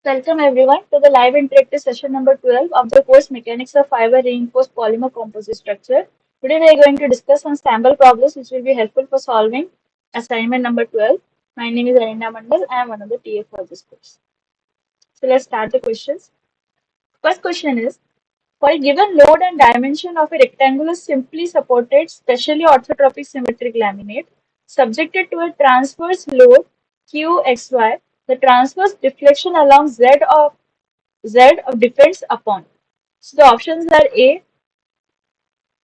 Welcome everyone to the live interactive session number 12 of the course Mechanics of Fiber Reinforced Polymer Composite Structure. Today we are going to discuss some sample problems which will be helpful for solving assignment number 12. My name is Arina Mandal. I am one of the TA for this course. So let's start the questions. First question is, for a given load and dimension of a rectangular simply supported specially orthotropic symmetric laminate subjected to a transverse load QXY, the transverse deflection along Z depends upon. So the options are A11,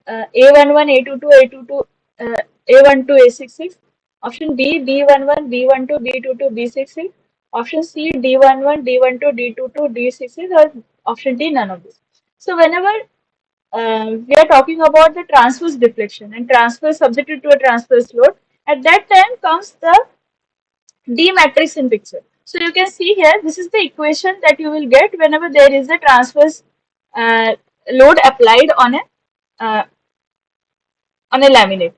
A22, A22, A12, A66. Option B, B11, B12, B22, B66. Option C, D11, D12, D22, D66. Or option D, none of this. So whenever we are talking about the transverse deflection and transverse subjected to a transverse load, at that time comes the D matrix in picture. So you can see here, this is the equation that you will get whenever there is a transverse uh, load applied uh, on a laminate.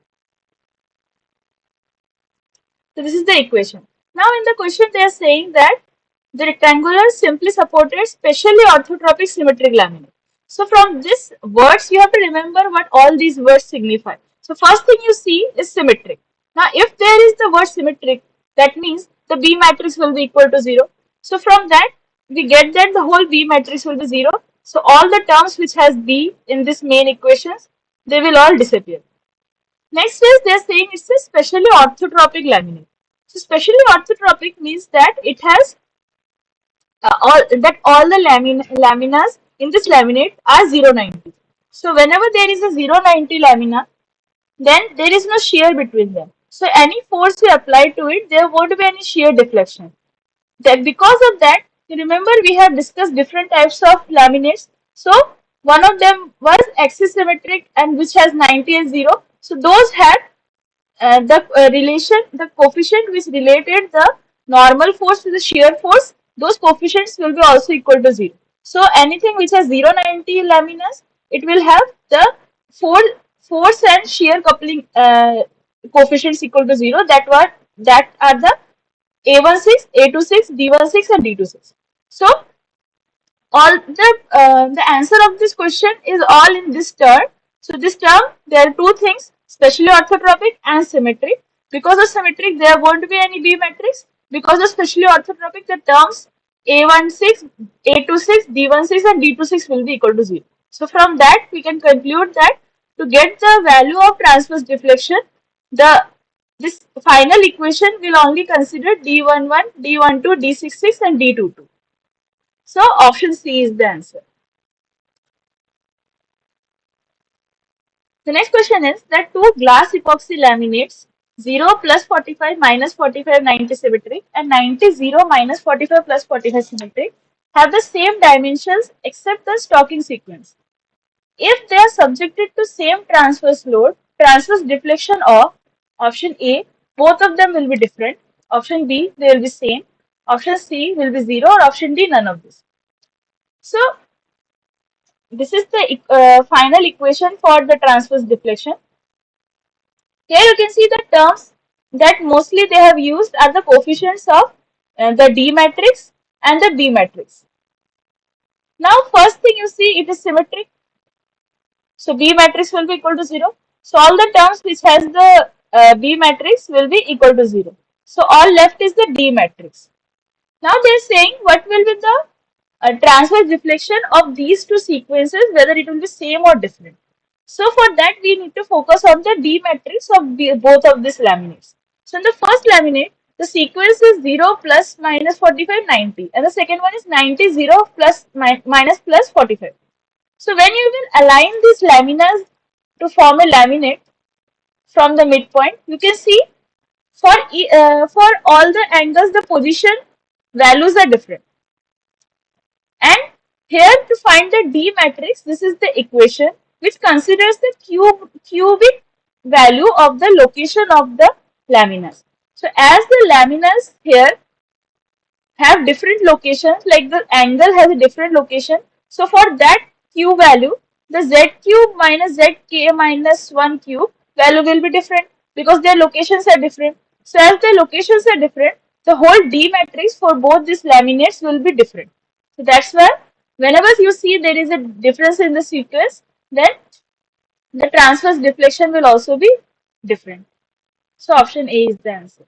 So this is the equation. Now in the question they are saying that the rectangular simply supported specially orthotropic symmetric laminate. So from this words you have to remember what all these words signify. So first thing you see is symmetric. Now if there is the word symmetric, that means the B matrix will be equal to 0. So from that we get that the whole B matrix will be 0. So all the terms which has B in this main equations, they will all disappear. Next is they're saying it's a specially orthotropic laminate. So specially orthotropic means that it has all the laminas in this laminate are 090. So whenever there is a 090 lamina, then there is no shear between them. So any force you apply to it, there won't be any shear deflection. That because of that, you remember we have discussed different types of laminates. So one of them was axisymmetric and which has 90 and 0. So those had the coefficient which related the normal force to the shear force, those coefficients will be also equal to 0. So anything which has 090 laminas, it will have the force and shear coupling coefficients equal to 0. That are the A16, A26, D16 and D26. So all the answer of this question is all in this term. So this term, there are two things, specially orthotropic and symmetric. Because of symmetric, there won't be any B matrix. Because of specially orthotropic, the terms A16, A26, D16 and D26 will be equal to 0. So from that, we can conclude that to get the value of transverse deflection, this final equation will only consider D11, D12, D66 and D22. So option C is the answer. The next question is that two glass epoxy laminates 0 plus 45 minus 45 90 symmetric and 90 0 minus 45 plus 45 symmetric have the same dimensions except the stocking sequence. If they are subjected to same transverse load, transverse deflection of option A, both of them will be different. Option B, they will be same. Option C will be 0 or option D, none of this. So this is the final equation for the transverse deflection. Here you can see the terms that mostly they have used are the coefficients of the D matrix and the B matrix. Now first thing you see, it is symmetric. So B matrix will be equal to 0. So all the terms which has the B matrix will be equal to 0. So all left is the D matrix. Now they are saying what will be the transverse deflection of these two sequences, whether it will be same or different. So for that we need to focus on the D matrix of both of these laminates. So in the first laminate, the sequence is 0 plus minus 45 90 and the second one is 90 0 plus minus plus 45. So when you will align these laminas to form a laminate from the midpoint, you can see for all the angles the position values are different. And here to find the D matrix, this is the equation which considers the cubic value of the location of the laminas. So as the laminas here have different locations, like the angle has a different location. So for that Q value, the Z cube minus ZK minus 1 cube value will be different because their locations are different. So as their locations are different, the whole D matrix for both these laminates will be different. So that's why whenever you see there is a difference in the sequence, then the transverse deflection will also be different. So option A is the answer.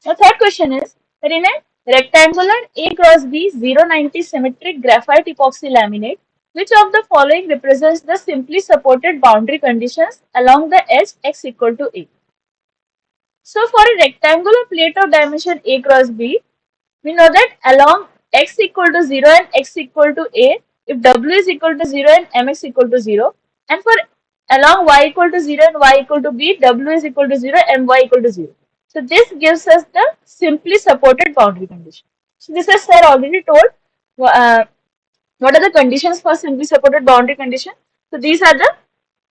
The third question is that in a rectangular A cross B 090 symmetric graphite epoxy laminate, which of the following represents the simply supported boundary conditions along the edge x equal to A? So for a rectangular plate of dimension A cross B, we know that along x equal to 0 and x equal to A, if W is equal to 0 and Mx equal to 0, and for along y equal to 0 and y equal to B, W is equal to 0 and my equal to 0. So this gives us the simply supported boundary condition. So this is sir already told what are the conditions for simply supported boundary condition. So these are the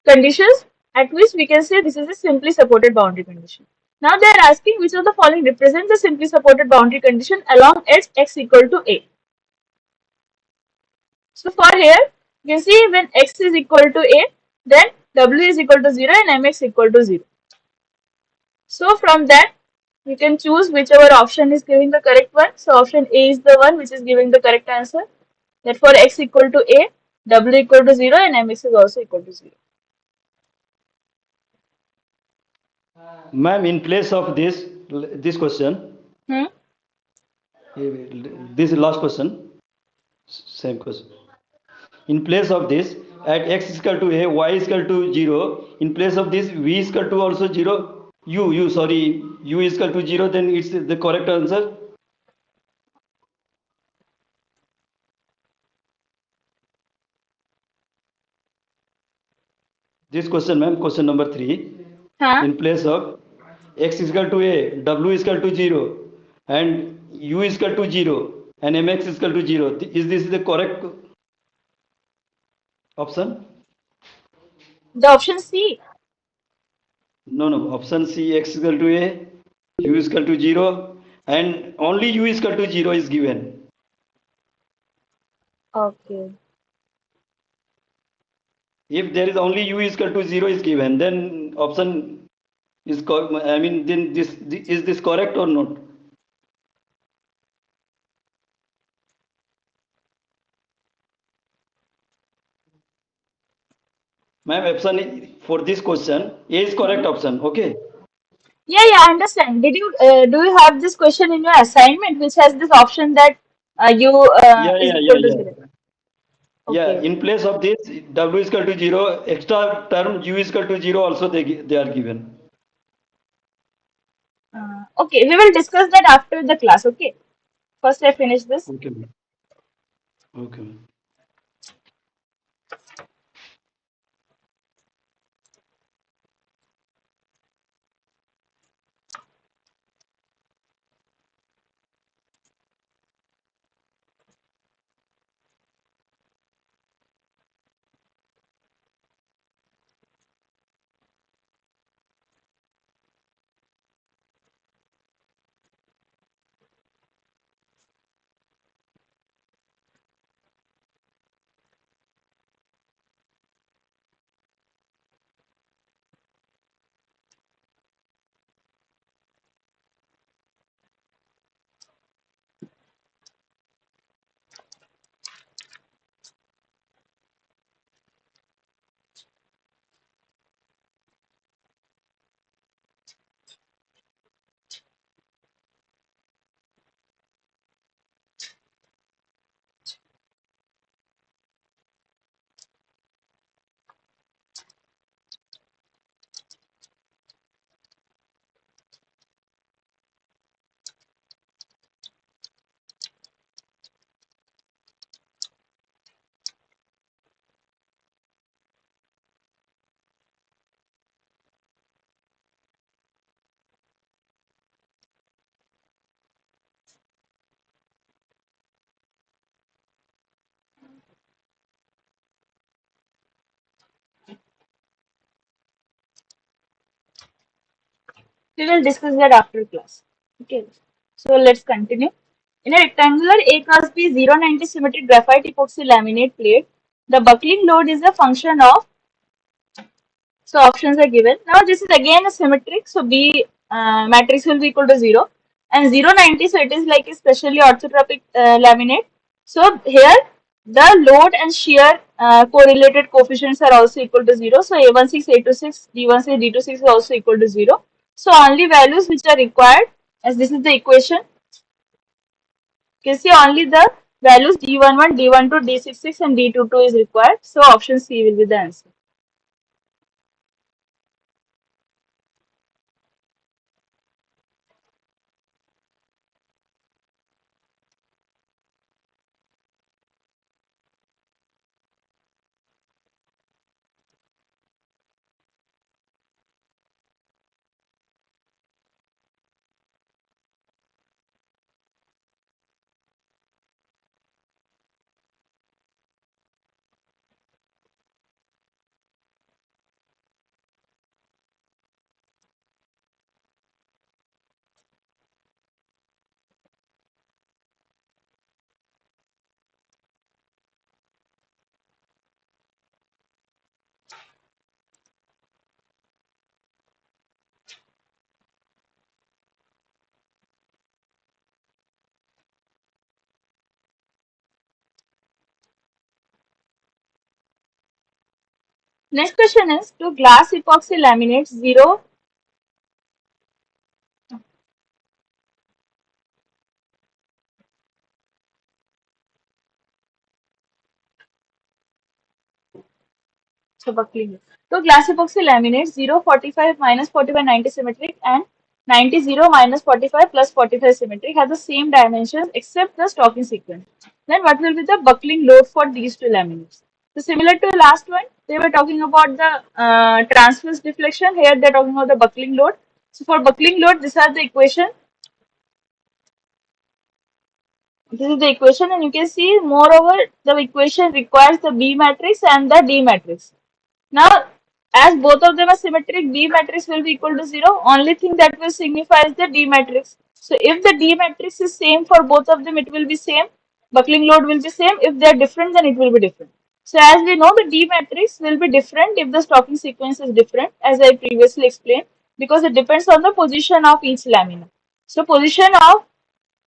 conditions at which we can say this is a simply supported boundary condition. Now they are asking which of the following represents the simply supported boundary condition along edge x equal to A. So for here, you can see when x is equal to A, then W is equal to 0 and Mx equal to 0. So from that, you can choose whichever option is giving the correct one. So option A is the one which is giving the correct answer. That for x equal to A, W equal to 0 and Mx is also equal to 0. Ma'am, in place of this question, Hmm? this is last question, same question. In place of this, at x is equal to a, y is equal to 0. In place of this, v is equal to also 0. Sorry, u is equal to 0. Then it's the correct answer. This question, ma'am, question number 3. Huh? In place of x is equal to a, w is equal to 0, and u is equal to 0, and mx is equal to 0. Is this the correct option? The option C. No, no. Option C, x is equal to a, u is equal to 0, and only u is equal to 0 is given. Okay. If there is only u is equal to 0 is given, then option is, I mean, then is this correct or not? Ma'am, option for this question, A is correct Hmm? option. Okay. Yeah, I understand. Did you do you have this question in your assignment, which has this option that u Yeah, is yeah, equal yeah, to yeah. 0? Yeah, Okay. in place of this, w is equal to 0, extra term u is equal to 0 also they are given. Okay, we will discuss that after the class. Okay. First, I finish this. Okay, ma'am. Okay, ma'am. We will discuss that after class. Okay. So let's continue. In a rectangular A cross B 090 symmetric graphite epoxy laminate plate, the buckling load is a function of. So options are given. Now this is again a symmetric. So B matrix will be equal to 0, and 090, so it is like a specially orthotropic laminate. So here the load and shear correlated coefficients are also equal to 0. So A16, A26, D16, D26 is also equal to 0. So only values which are required, as this is the equation, you can see only the values D11, D12, D66 and D22 is required. So option C will be the answer. Next question is, do glass epoxy laminates 0. So buckling. So glass epoxy laminates 0, 45 minus 45 90 symmetric and 90 0 minus 45 plus 45 symmetric have the same dimensions except the stocking sequence. Then what will be the buckling load for these two laminates? So similar to the last one, they were talking about the transverse deflection. Here they are talking about the buckling load. So for buckling load, these are the equation. This is the equation, and you can see moreover the equation requires the B matrix and the D matrix. Now, as both of them are symmetric, B matrix will be equal to 0. Only thing that will signify is the D matrix. So, if the D matrix is same for both of them, it will be same. Buckling load will be same. If they are different, then it will be different. So, as we know, the D matrix will be different if the stocking sequence is different, as I previously explained, because it depends on the position of each lamina. So, position of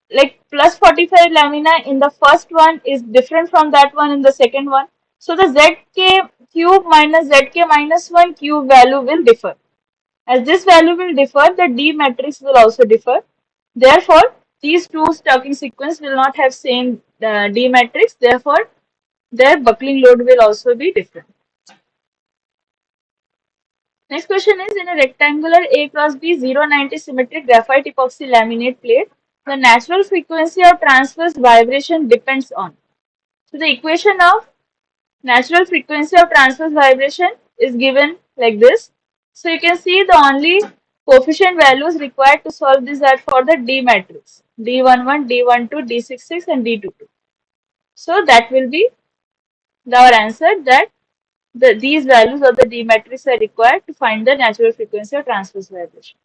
like plus 45 lamina in the first one is different from that one in the second one. So the zk cube minus zk minus 1 cube value will differ. As this value will differ, the D matrix will also differ. Therefore, these two stocking sequence will not have same D matrix. Therefore, their buckling load will also be different. Next question is, in a rectangular A cross B 090 symmetric graphite epoxy laminate plate, the natural frequency of transverse vibration depends on. So the equation of natural frequency of transverse vibration is given like this. So you can see the only coefficient values required to solve this are for the D matrix. D11, D12, D66 and D22. So that will be our answer, that these values of the D matrix are required to find the natural frequency of transverse vibration.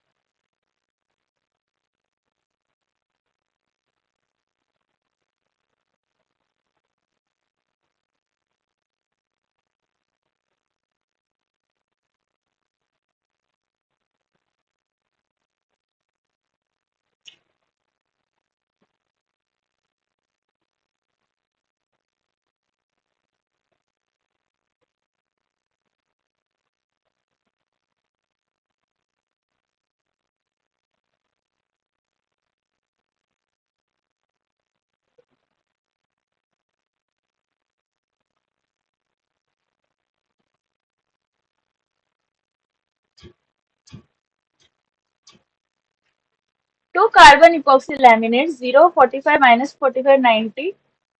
Two carbon epoxy laminates 0, 45 minus 45 90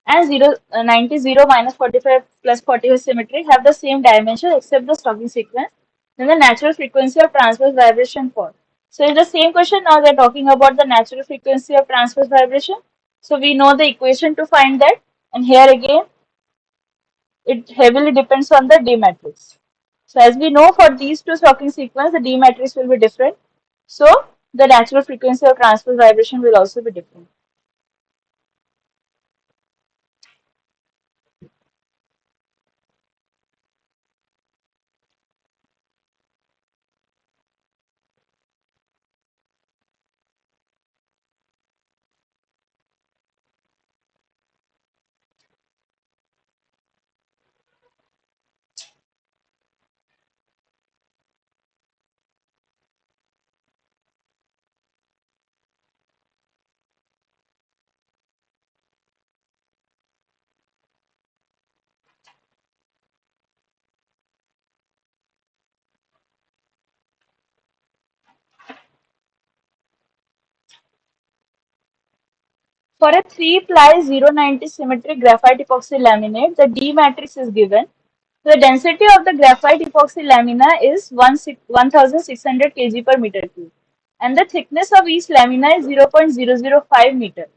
and 90 0 minus 45 plus 45 symmetry have the same dimension except the stocking sequence. Then the natural frequency of transverse vibration for. So in the same question, now they are talking about the natural frequency of transverse vibration. So we know the equation to find that, and here again it heavily depends on the D matrix. So as we know, for these two stocking sequence, the D matrix will be different. So the natural frequency of transverse vibration will also be different. For a 3-ply 090 symmetric graphite epoxy laminate, the D matrix is given. The density of the graphite epoxy lamina is 1600 kg per meter cube, and the thickness of each lamina is 0.005 meter.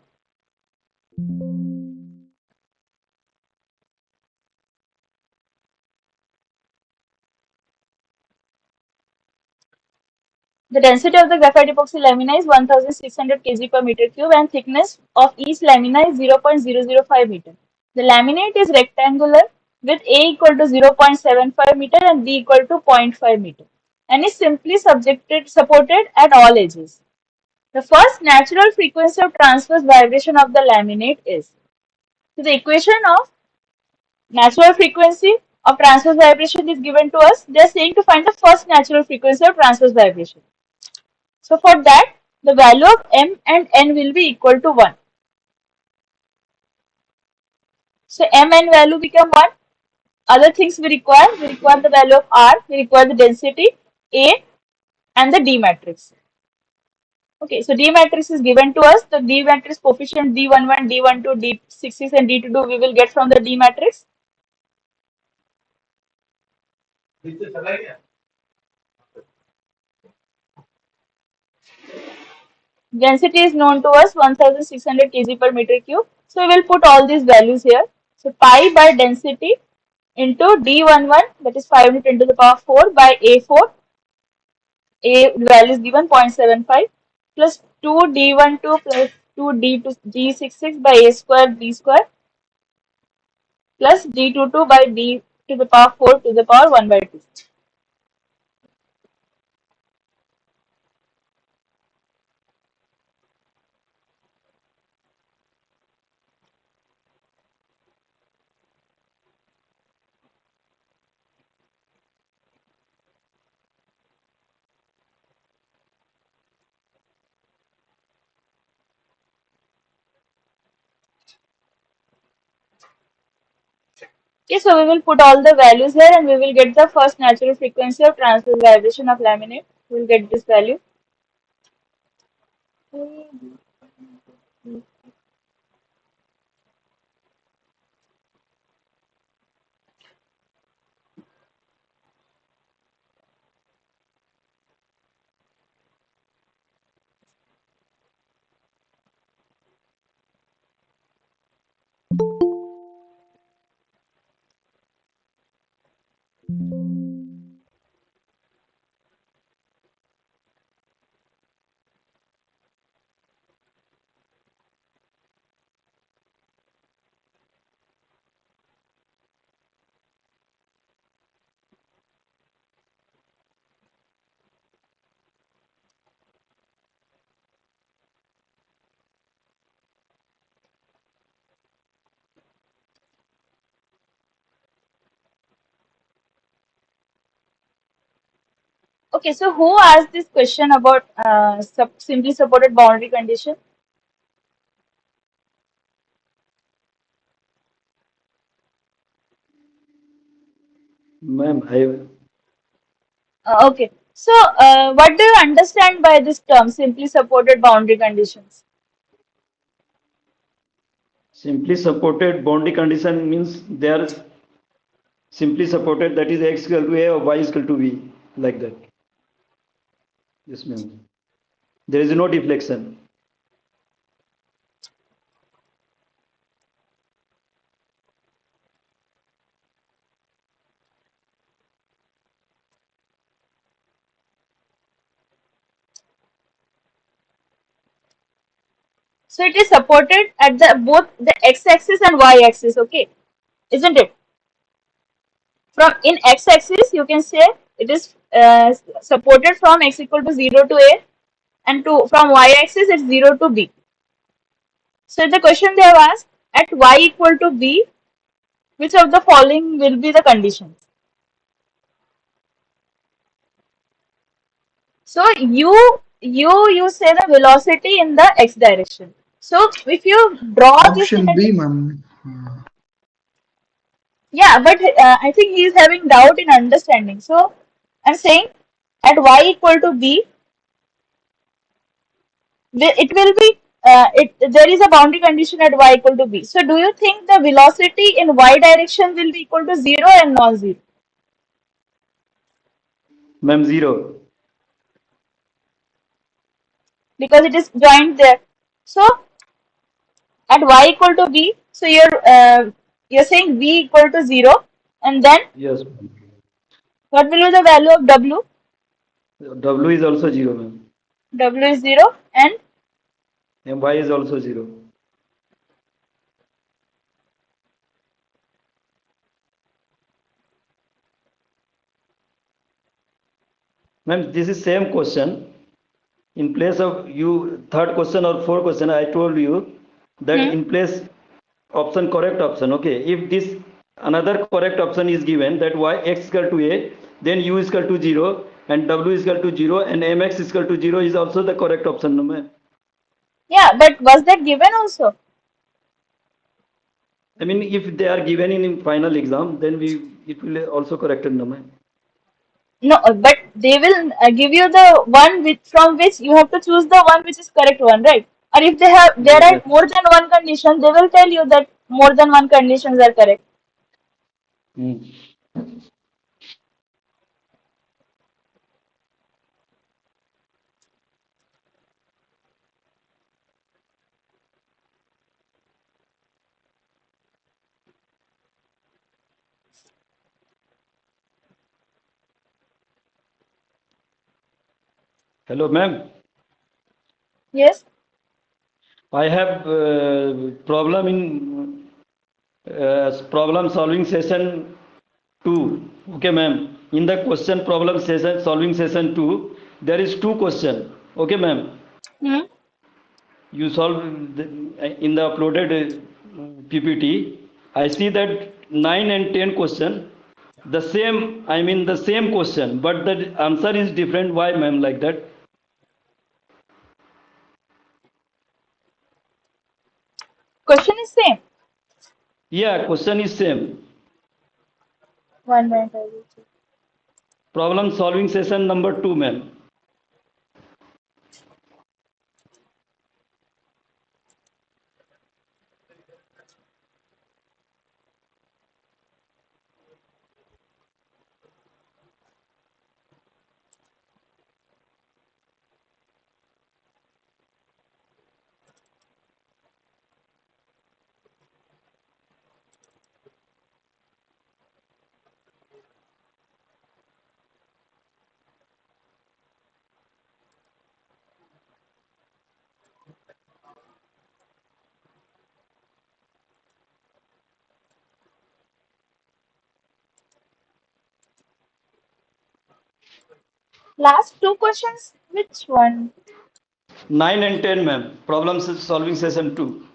The density of the graphite epoxy lamina is 1600 kg per meter cube, and thickness of each lamina is 0.005 meter. The laminate is rectangular with A equal to 0.75 meter and B equal to zero point 0.5 meter, and is simply supported at all edges. The first natural frequency of transverse vibration of the laminate is. So the equation of natural frequency of transverse vibration is given to us. They are saying to find the first natural frequency of transverse vibration. So for that, the value of m and n will be equal to 1. So m and value become 1. Other things we require the value of r, we require the density, A, and the D matrix. Okay, so D matrix is given to us. The D matrix coefficient D11, D12, D66 and D22 we will get from the D matrix. Density is known to us 1600 kg per meter cube. So we will put all these values here. So pi by density into D11, that is 5 into the power 4 by A4. A value is given 0.75 plus 2D12 plus 2D2 D66 by A square B square plus D22 by D to the power 4 to the power 1 by 2. Okay, so we will put all the values here and we will get the first natural frequency of transverse vibration of laminate. We will get this value. Okay, so who asked this question about simply supported boundary condition? Ma'am, I Okay, so what do you understand by this term, simply supported boundary conditions? simply supported boundary condition means they are simply supported, that is x equal to a or y equal to b, like that. Yes, ma'am. There is no deflection. So it is supported at the both the x-axis and y-axis, okay, isn't it? From in x-axis, you can say it is supported from x equal to 0 to a, and to from y-axis it's 0 to b. So the question they have asked, at y equal to b, which of the following will be the conditions? So you say the velocity in the x direction. So if you draw this in Option a B, ma'am. yeah, but I think he is having doubt in understanding. So I'm saying at y equal to b, it will be there is a boundary condition at y equal to b. So do you think the velocity in y direction will be equal to 0 and non-zero? Ma'am, 0. Because it is joined there. So at y equal to b, so you're saying v equal to 0, and then Yes. what will be the value of w? W is also 0, ma'am. W is 0, and And Y is also 0. Ma'am, this is same question. In place of you, third question or fourth question, I told you that hmm, in place option, correct option. Okay, if this another correct option is given, that y x equal to a, then u is equal to 0 and w is equal to 0 and mx is equal to 0 is also the correct option, no ma'am. yeah, but was that given also? I mean, if they are given in final exam, then it will also corrected, no ma'am. No, but they will give you the one which, from which you have to choose the one which is correct one, right? Or if there Yes, are yes. more than one condition, they will tell you that more than one conditions are correct. Hmm. Hello, ma'am. Yes. I have problem in problem solving session 2. Okay, ma'am. In the question problem session solving session 2, there is two question. Okay, ma'am. Hmm. You solve in the uploaded PPT. I see that 9 and 10 question, the same. I mean the same question, but the answer is different. Why, ma'am, like that? Question is same. Yeah, question is same. 1.5. Problem solving session number 2, ma'am. Last two questions. Which one? 9 and 10, ma'am. Problem solving session 2.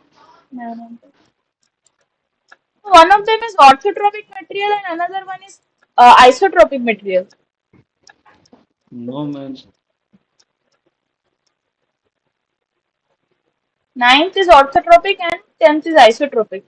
No, no. One of them is orthotropic material and another one is isotropic material. No, ma'am. Ninth is orthotropic and 10th is isotropic.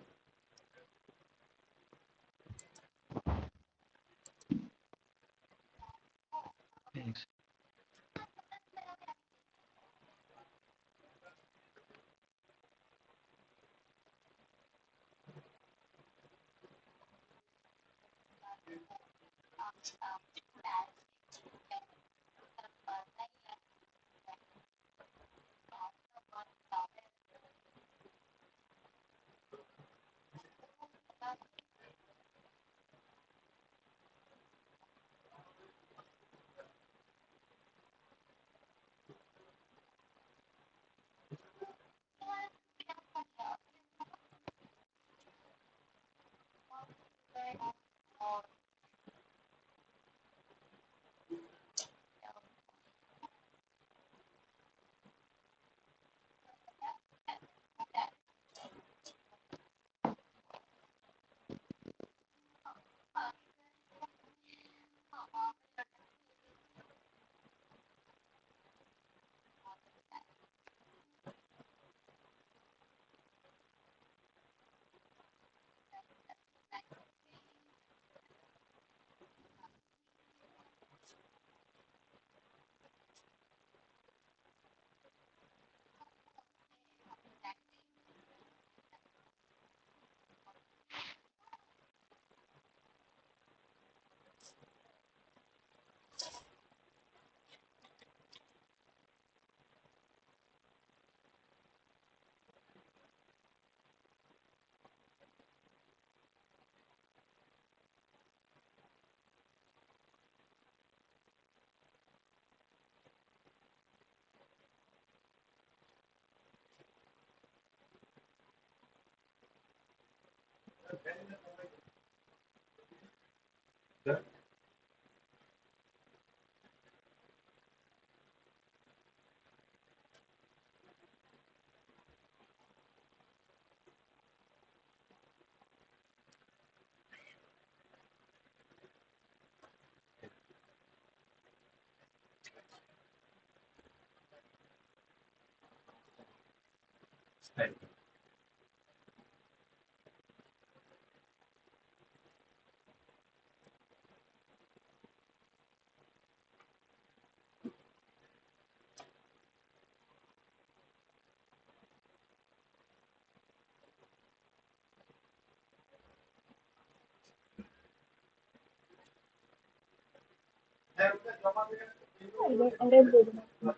Error दे देना,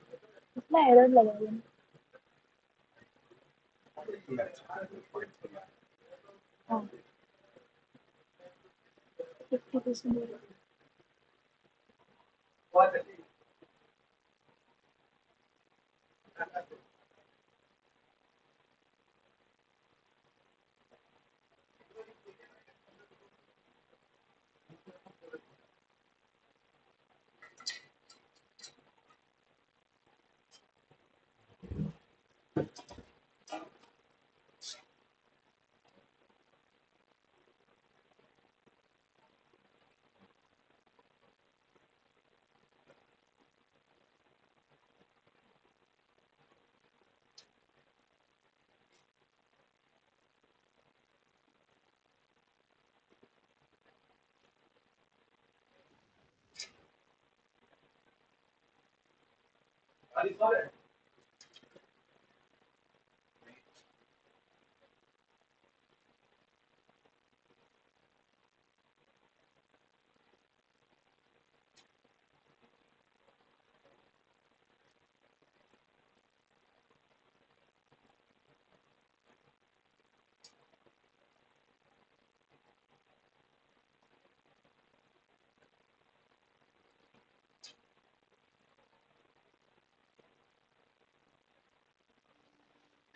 इतना error लगा देना। हाँ 50%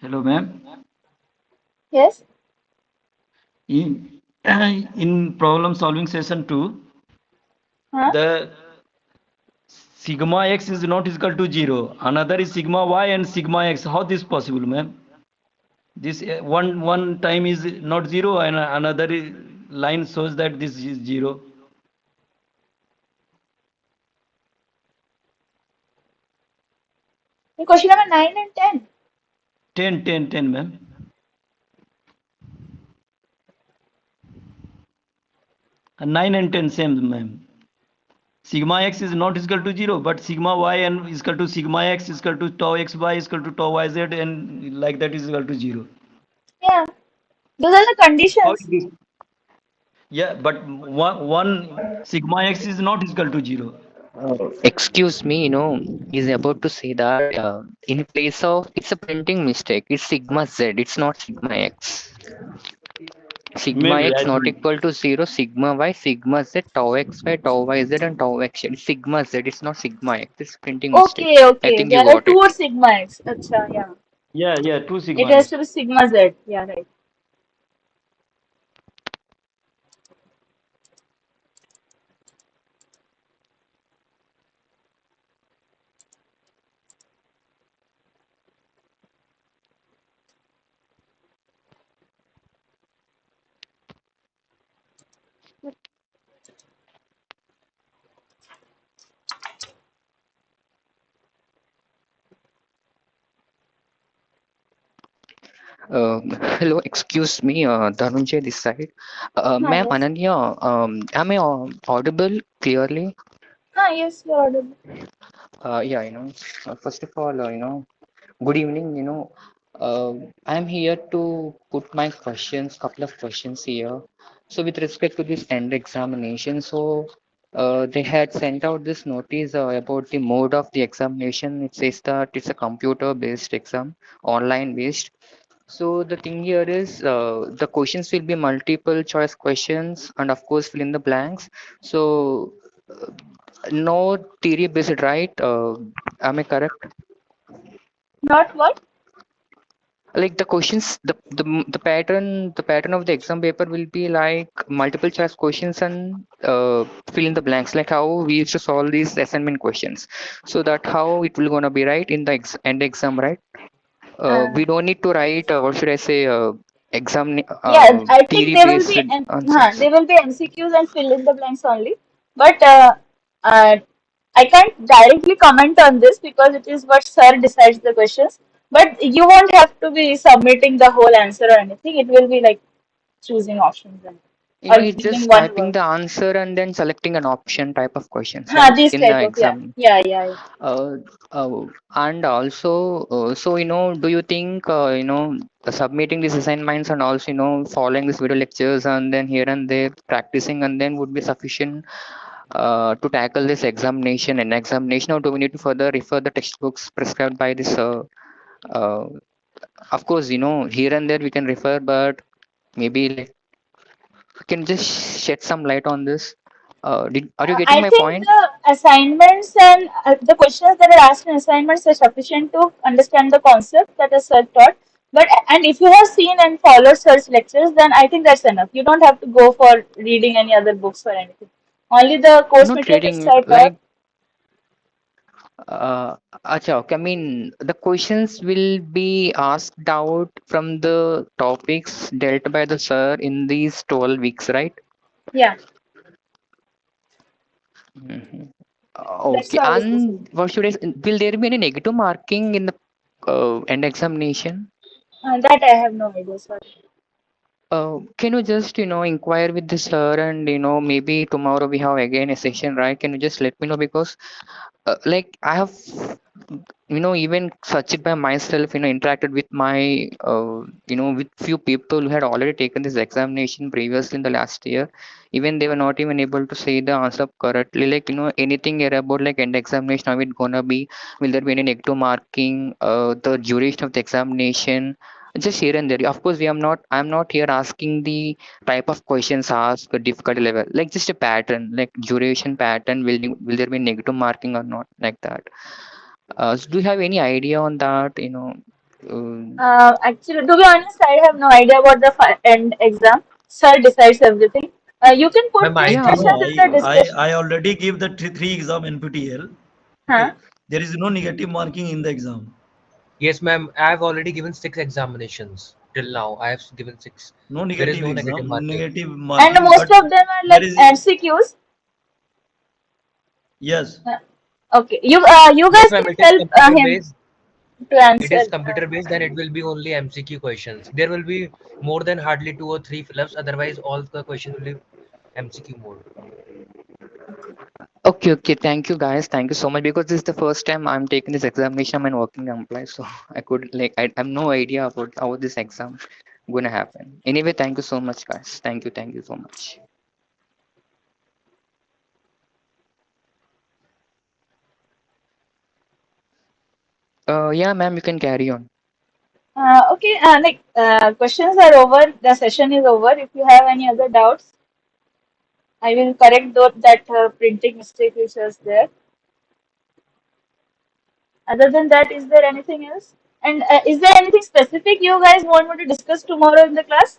Hello, ma'am. Yes. In, in problem solving session 2, Huh? the sigma x is not equal to 0. Another is sigma y and sigma x. How this possible, ma'am? This one time is not 0 and another line shows that this is 0. In question number 9 and 10. 10, ma'am. And 9 and 10 same, ma'am. Sigma x is not equal to 0, but sigma y and is equal to sigma x is equal to tau xy is equal to tau yz and like that is equal to 0. Yeah. Those are the How conditions. it is? Yeah, but one sigma x is not equal to 0. Excuse me, he's about to say that in place of it's a printing mistake. It's sigma z. It's not sigma x. Sigma Maybe, x I not think. equal to 0. Sigma y, sigma z, tau x y, tau y z, and tau x. It's sigma z. It's not sigma x. It's printing mistake. Okay, I okay. think you There are got it. two sigma x. Acha, yeah. Yeah, two It sigma has x. to be sigma z. Yeah, right. Uh, Hello, excuse me, Dhananjay this side. Huh, Ma'am yes. Ananya, am I audible clearly? Huh, yes, you're audible. Yeah, first of all, good evening. I'm here to put my questions, couple of questions here. So, with respect to this end examination, so they had sent out this notice about the mode of the examination. It says that it's a computer-based exam, online-based. So the thing here is the questions will be multiple choice questions and of course fill in the blanks. So uh, no theory based, right? Am I correct? Not what? like the questions, the pattern of the exam paper will be like multiple choice questions and fill in the blanks, like how we used to solve these assignment questions. So that how it will gonna be, right, in the end exam, right? Uh, We don't need to write, what should I say, exam yeah, I think theory they will based be answers. they will be MCQs and fill in the blanks only. But uh, I can't directly comment on this because it is what sir decides the questions. But you won't have to be submitting the whole answer or anything. It will be like choosing options and or It's giving just one typing word. the answer and then selecting an option type of questions, right, This in the type of exam. yeah. Uh, and also, so do you think, the submitting these assignments and also, following these video lectures and then here and there practicing and then would be sufficient to tackle this examination, or do we need to further refer the textbooks prescribed by this? Uh, of course, here and there we can refer, but maybe like, can you just shed some light on this? Are you getting I my think point? the assignments and the questions that are asked in assignments are sufficient to understand the concept that is sir taught. But and if you have seen and followed sir's lectures, then I think that's enough. You don't have to go for reading any other books or anything. Only the course Not material that reading, sir taught. like, acha, okay. I mean, the questions will be asked out from the topics dealt by the sir in these 12 weeks, right? Yeah, Mhm. that's Okay. how it is. And what should I say? Will there be any negative marking in the end examination? That I have no idea. Sorry. Can you just, inquire with the sir, and, maybe tomorrow we have again a session, right? Can you just let me know? Because like I have, even searched by myself, interacted with my, with few people who had already taken this examination previously in the last year. Even they were not even able to say the answer correctly, like, anything here about like end examination, how it gonna be, will there be any negative marking, the duration of the examination, just here and there. Of course, I'm not here asking the type of questions asked, the difficulty level, like just a pattern, like duration pattern, will there be negative marking or not, like that. So do you have any idea on that? Um, Actually, to be honest, I have no idea about the end exam. Sir decides everything. You can put Ma'am, these I No, yeah. questions think in the discussion. I already gave the three exam NPTL. Huh? Okay, there is no negative marking in the exam. yes, ma'am. I have already given 6 examinations till now. I have given six. No There is negative no negative exam, marking. negative And marking, most but of them are there like is MCQs. yes. Uh, Okay, you Yes, guys ma'am. can It is help computer him based. to It is answer. computer based. Then it will be only MCQ questions. There will be more than hardly 2 or 3 fill-ups. Otherwise, all the questions will be MCQ mode. Okay, okay. Thank you, guys. Thank you so much, because this is the first time I'm taking this examination. I'm an working employee, so I could like I have no idea about how this exam gonna happen. Anyway, thank you so much, guys. Thank you so much. Yeah, ma'am, you can carry on. Okay, questions are over. The session is over. If you have any other doubts, I will correct that printing mistake which was there. Other than that, is there anything else? And is there anything specific you guys want me to discuss tomorrow in the class?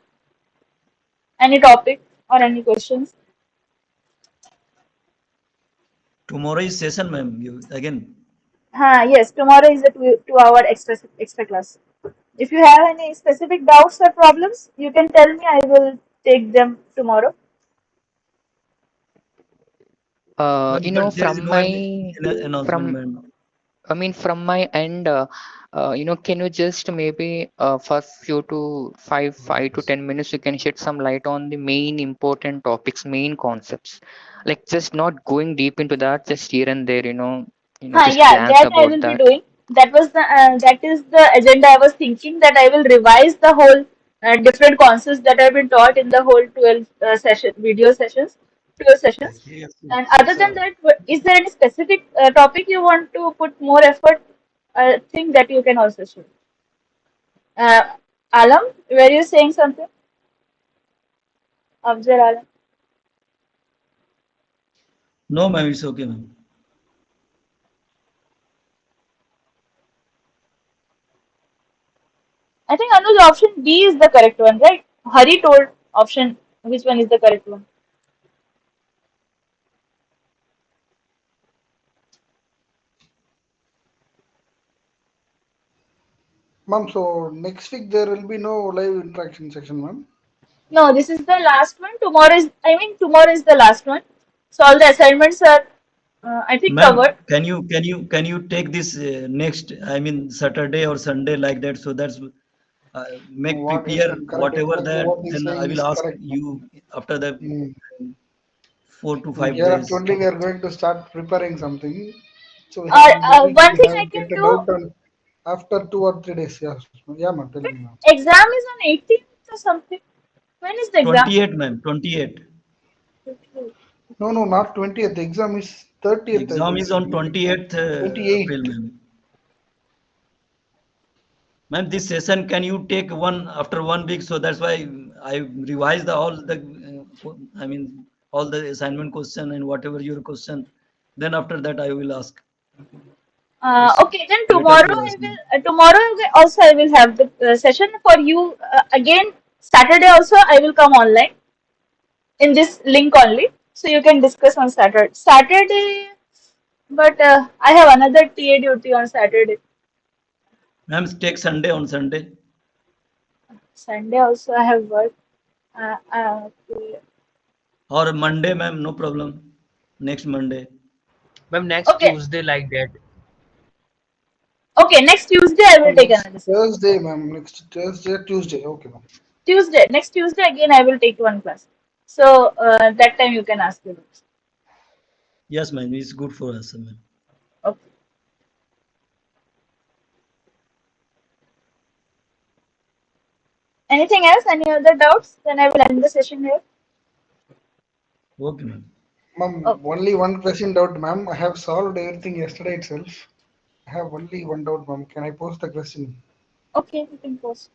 Any topic or any questions? Tomorrow is session, ma'am. You again. Yes, tomorrow is a 2 hour extra class. If you have any specific doubts or problems, you can tell me. I will take them tomorrow. But there is From no my announcement, from ma'am. I mean, from my end, can you just maybe for few to 5 to 10 minutes, you can shed some light on the main important topics, main concepts, like just not going deep into that, just here and there, just Yeah, glance that I about will be that. doing. That is the agenda I was thinking that I will revise the whole different concepts that have been taught in the whole 12 video sessions, 12 sessions. Yes, And other yes, than that, is there any specific topic you want to put more effort? I think that you can also share. Uh, Alam, were you saying something? Afzal Alam. no, ma'am. It's okay, ma'am. I think Anuj option B is the correct one, right? Hari told option which one is the correct one. Ma'am, so next week there will be no live interaction section, ma'am. No, this is the last one. Tomorrow is the last one. So all the assignments are, I think, Ma'am, covered. can you take this next, I mean Saturday or Sunday like that, so that's make What is prepare that correct? whatever Exactly that, what he's then I saying will is ask correct, ma'am. you after the Mm. 4 to 5 Here at days. 20, we are going to start preparing something. So we have One thing I maybe can get a do, doubt on after 2 or 3 days. Yeah, ma'am. Tell me, ma'am. exam is on 18th or something. When is the exam? 28, ma'am, 28. No, no, not 20th. The exam is 30th, I Exam think is so. on 28th 28th. April, ma'am. Ma'am, this session can you take one after 1 week? So that's why I revise the all the, I mean, all the assignment question and whatever your question. Then after that, I will ask. It's Okay, then better tomorrow to I ask will. now. Tomorrow also I will have the session for you again. Saturday also I will come online in this link only, so you can discuss on Saturday. Saturday, but I have another TA duty on Saturday. Ma'am, take Sunday on Sunday Sunday also I have work. Okay. or Monday, ma'am. No problem. Next Monday. Ma'am, next Okay. Tuesday like that. Okay. Next Tuesday I will take Next another session. Thursday, ma'am. Next Thursday, Tuesday. Okay, ma'am. Next Tuesday again I will take one class. So that time you can ask me. Yes, ma'am. It's good for us, ma'am. Okay. Anything else? Any other doubts? Then I will end the session here. Okay, ma'am. Ma'am, Okay. only one question doubt, ma'am. I have solved everything yesterday itself. I have only one doubt, ma'am. Can I post the question? Okay, you can post.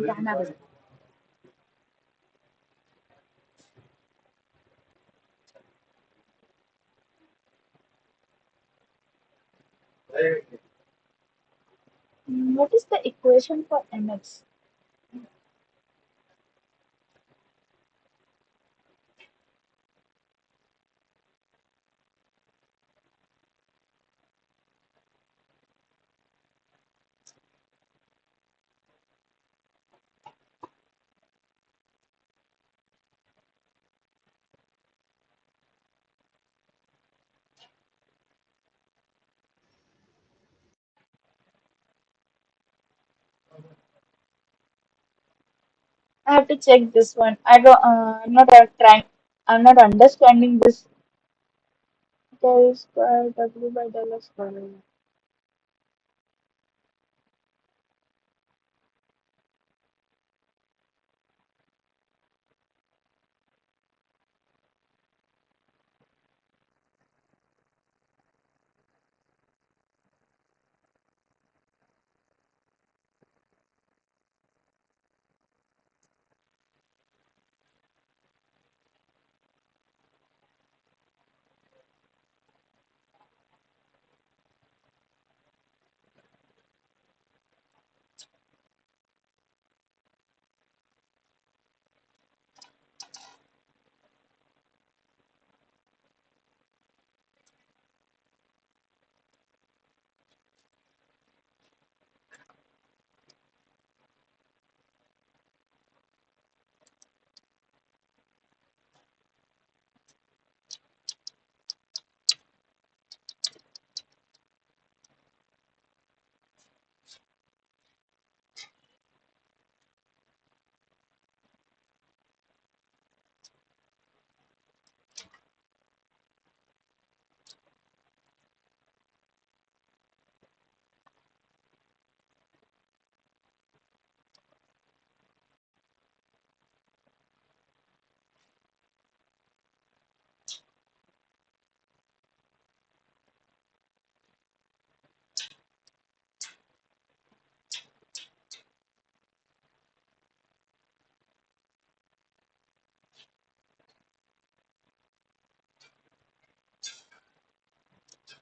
गाना बजा. What is the equation for mx? I have to check this one. I don't. I'm not trying. I'm not understanding this. Del square W by del X square.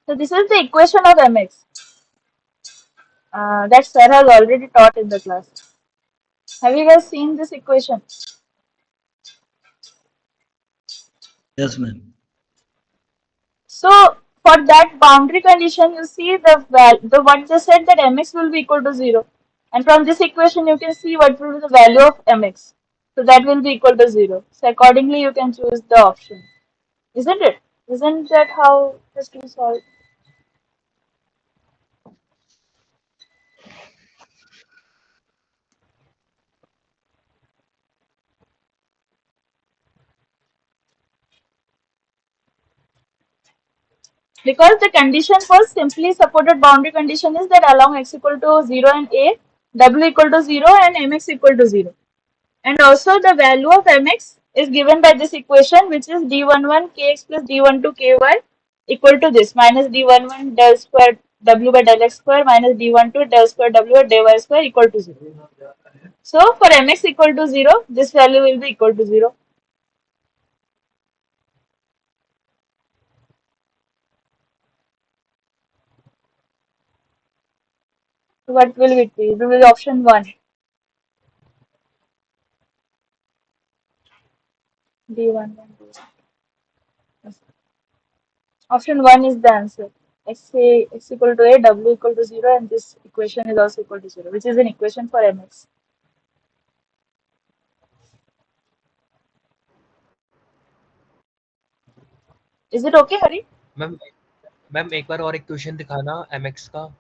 So this is the equation of mx that sir has already taught in the class. Have you guys seen this equation? Yes, ma'am. So for that boundary condition, you see the one just said that mx will be equal to 0. And from this equation, you can see what will be the value of mx. So that will be equal to 0. So accordingly, you can choose the option. Isn't it? Isn't that how it has to be solved? Because the condition for simply supported boundary condition is that along x equal to 0 and a, w equal to 0 and mx equal to 0. And also the value of mx is given by this equation, which is d11 kx plus d12 ky equal to this minus d11 del square w by del x square minus d12 del square w by del y square equal to 0. So for mx equal to 0, this value will be equal to 0. So what will it be? It will be option 1, d11. Option 1 is the answer. X equal to a, w equal to 0, and this equation is also equal to 0, which is an equation for mx. Is it okay, Hari? Ma'am ma'am एक बार और एक question दिखाना mx का.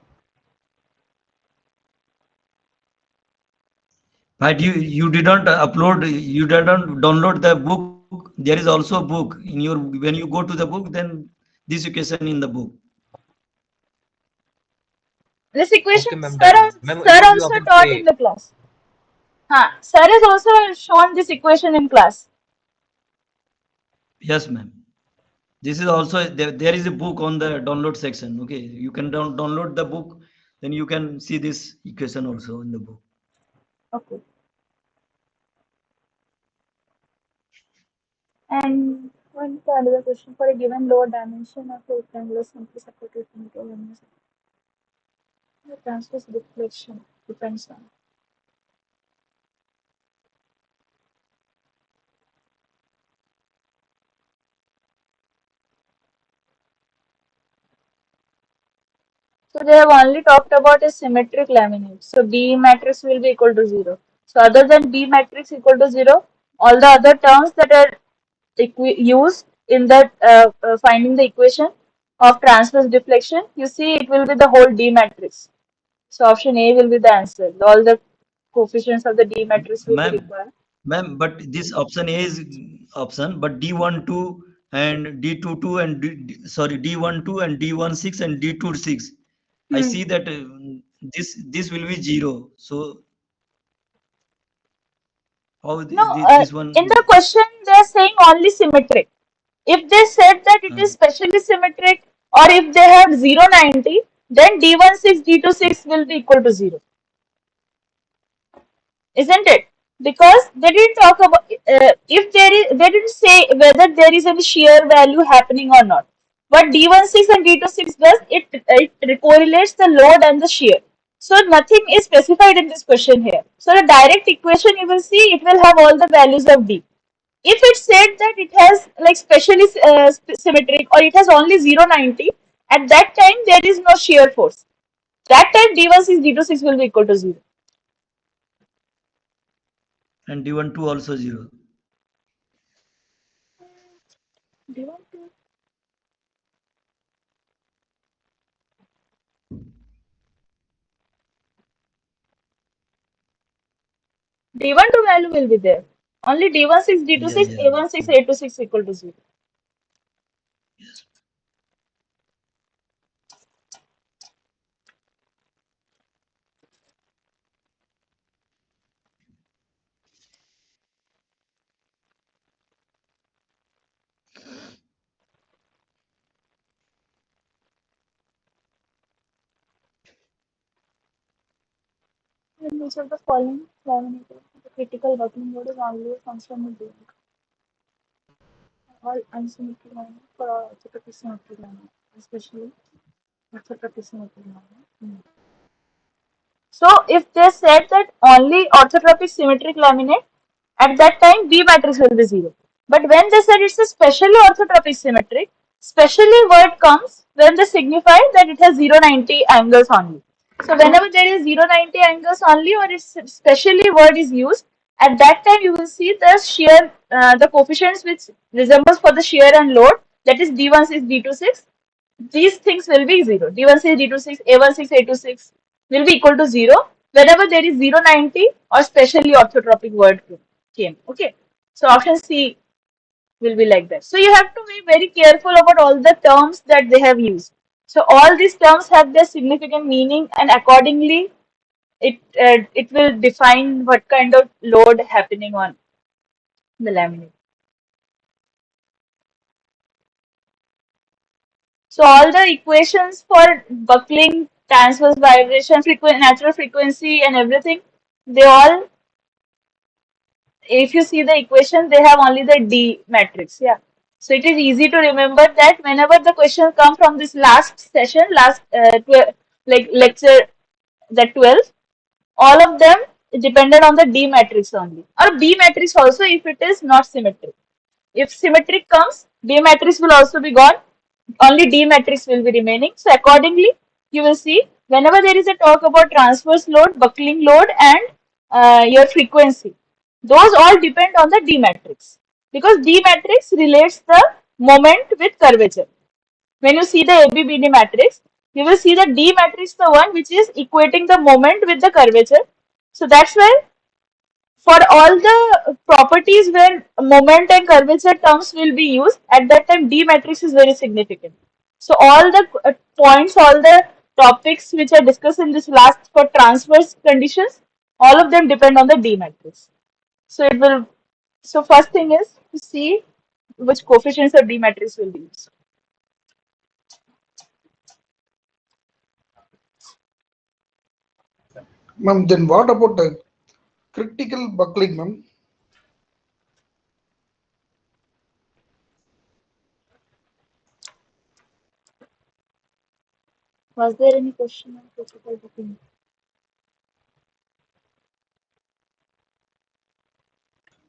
But you didn't upload, you didn't download the book. There is also a book in your, when you go to the book, then this equation in the book. This equation Okay ma'am, sir, done ma'am. sir It will be also option taught A. in the class. Sir has also shown this equation in class. Yes, ma'am. This is also there is a book on the download section. Okay, you can download the book Then you can see this equation also in the book. Okay. And one another question for a given lower dimension of a rectangular simply supported into the transverse deflection depends on. So they have only talked about a symmetric laminate. So B matrix will be equal to 0. So other than B matrix equal to 0, all the other terms that are used in that finding the equation of transverse deflection, you see it will be the whole D matrix. So option A will be the answer. All the coefficients of the D matrix will be Ma'am, required. ma'am, but this option A is option, but D12 and D22 and sorry, D12 and D16 and D26. I Hmm. see that this will be zero. So how No, this in one? the question they are saying only symmetric. If they said that it Uh, is specially symmetric or if they have 090, then D16, D26 will be equal to 0. Isn't it? Because they didn't talk about if there is, they didn't say whether there is any shear value happening or not. What D16 and D26 does, it correlates the load and the shear. So nothing is specified in this question here. So the direct equation you will see it will have all the values of D. If it said that it has like specially symmetric or it has only 090, at that time there is no shear force. That time D16 D26 will be equal to 0. and D12 also zero. Do you want to? D12 value will be there. Only D16, Yeah, D26, yeah. A16, A26 equal to 0. Yes. In which of the following laminated, the critical working load is only a function of D. All unsymmetric lines for all orthotropic symmetric lines, especially orthotropic symmetric lines. So if they said that only orthotropic symmetric laminate, at that time B matrix will be 0. But when they said it's a specially orthotropic symmetric, specially word comes when they signify that it has 090 angles only. So whenever there is 090 angles only or it's specially word is used, at that time you will see the shear, the coefficients which resembles for the shear and load, that is D16, D26, these things will be 0. D16, D26, A16, A26 will be equal to 0 whenever there is 090 or specially orthotropic word came. Okay. So option C will be like that. So you have to be very careful about all the terms that they have used. So all these terms have their significant meaning and accordingly it will define what kind of load happening on the laminate. So all the equations for buckling, transverse vibration, natural frequency and everything, they all, if you see the equation, they have only the D matrix. Yeah. So it is easy to remember that whenever the question come from this last session, last like lecture, that 12, all of them depended on the D matrix only. Or B matrix also if it is not symmetric. If symmetric comes, D matrix will also be gone. Only D matrix will be remaining. So accordingly, you will see whenever there is a talk about transverse load, buckling load, and your frequency, those all depend on the D matrix because D matrix relates the moment with curvature. When you see the ABBD matrix, you will see the D matrix, the one which is equating the moment with the curvature. So that's why for all the properties where moment and curvature terms will be used, at that time D matrix is very significant. So all the points, all the topics which are discussed in this last for transverse conditions, all of them depend on the D matrix. So it will. So first thing is to see which coefficients of D matrix will be used. Ma'am, then what about the critical buckling, ma'am? Was there any question on critical booking?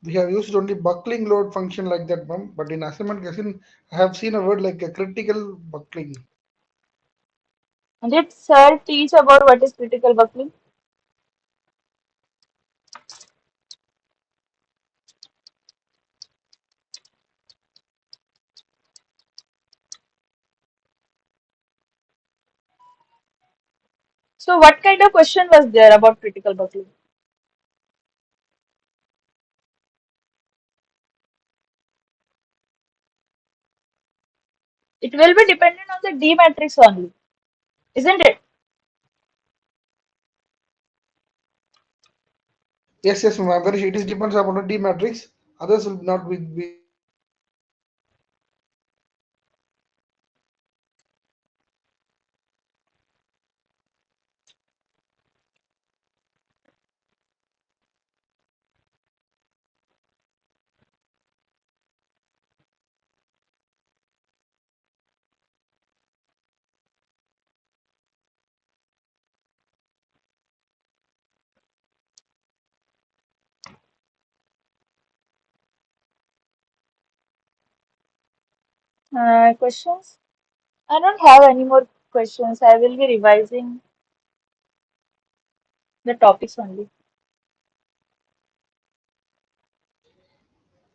We have used only buckling load function like that, ma'am. But in assignment question, I have seen a word like a critical buckling. And did sir teach about what is critical buckling? So what kind of question was there about critical buckling? It will be dependent on the D matrix only, isn't it? Yes, yes, ma'am. Very, it is depends upon the D matrix. Others will not be there. Questions? I don't have any more questions. I will be revising the topics only.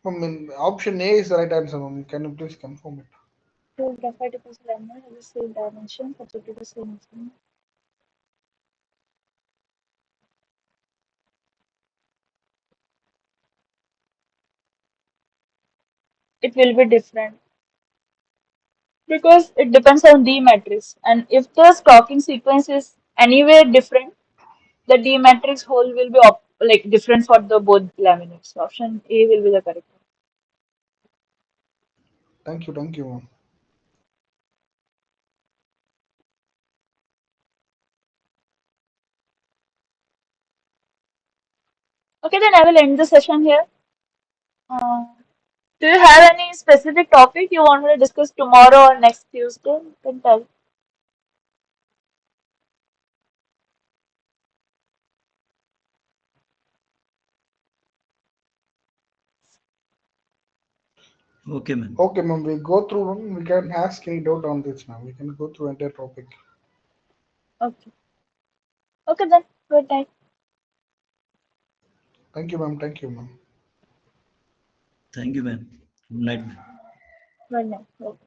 I mean, option A is the right answer, ma'am. Can you please confirm it? So graphite epoxy laminate has the same dimension, subject to the same instrument. It will be different because it depends on D matrix. And if the stocking sequence is anywhere different, the D matrix hole will be like different for the both laminates. So option A will be the correct one. Thank you, ma'am. Okay, then I will end the session here. Uh, do you have any specific topic you want me to discuss tomorrow or next Tuesday? You can tell. Okay, man. Okay, ma'am. We go through. Ma'am. We can ask any doubt on this now. We can go through entire topic. Okay. Okay then. Good night. Thank you, ma'am. Thank you, ma'am. Thank you, man. Good night, man. Good night. Okay.